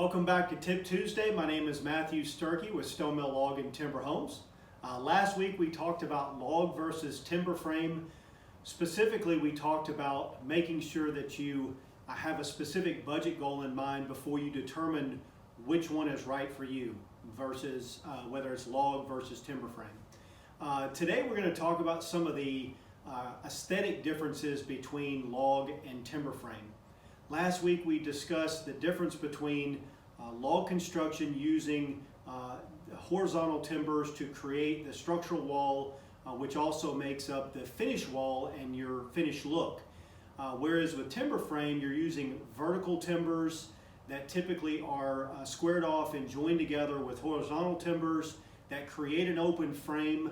Welcome back to Tip Tuesday. My name is Matthew Sturkey with Stone Mill Log and Timber Homes. Last week we talked about log versus timber frame. Specifically, we talked about making sure that you have a specific budget goal in mind before you determine which one is right for you versus whether it's log versus timber frame. Today we're going to talk about some of the aesthetic differences between log and timber frame. Last week we discussed the difference between log construction using horizontal timbers to create the structural wall, which also makes up the finished wall and your finished look. Whereas with timber frame, you're using vertical timbers that typically are squared off and joined together with horizontal timbers that create an open frame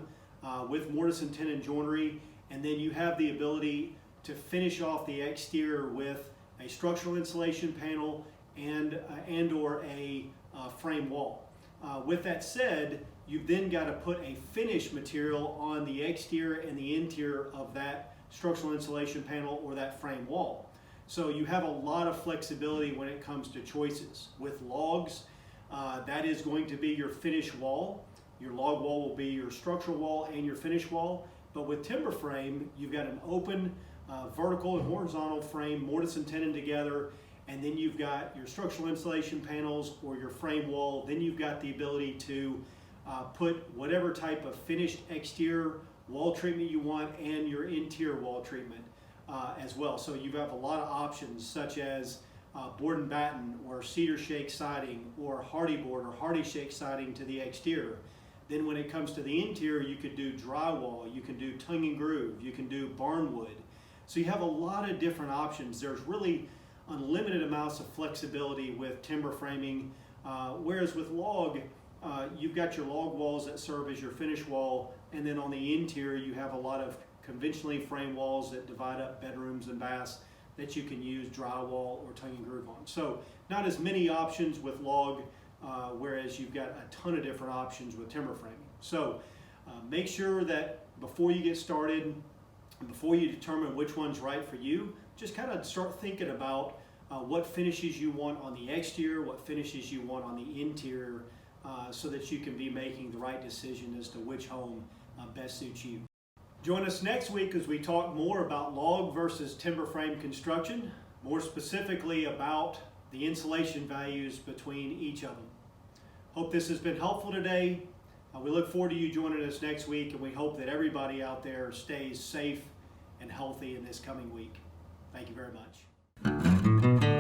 with mortise and tenon joinery, and then you have the ability to finish off the exterior with a structural insulation panel and or a frame wall. With that said, you've then got to put a finish material on the exterior and the interior of that structural insulation panel or that frame wall. So you have a lot of flexibility when it comes to choices. With logs, that is going to be your finish wall. Your log wall will be your structural wall and your finish wall. But with timber frame, you've got an open vertical and horizontal frame, mortise and tenon together, and then you've got your structural insulation panels or your frame wall. Then you've got the ability to put whatever type of finished exterior wall treatment you want and your interior wall treatment as well. So you have a lot of options such as board and batten or cedar shake siding or hardy board or hardy shake siding to the exterior. Then when it comes to the interior, you could do drywall, you can do tongue and groove, you can do barnwood. So you have a lot of different options. There's really unlimited amounts of flexibility with timber framing, whereas with log, you've got your log walls that serve as your finish wall, and then on the interior you have a lot of conventionally framed walls that divide up bedrooms and baths that you can use drywall or tongue and groove on. So not as many options with log, whereas you've got a ton of different options with timber framing. So make sure that before you get started, before you determine which one's right for you, just kind of start thinking about what finishes you want on the exterior, what finishes you want on the interior, so that you can be making the right decision as to which home best suits you. Join us next week as we talk more about log versus timber frame construction, more specifically about the insulation values between each of them. Hope this has been helpful today. We look forward to you joining us next week, and we hope that everybody out there stays safe and healthy in this coming week. Thank you very much.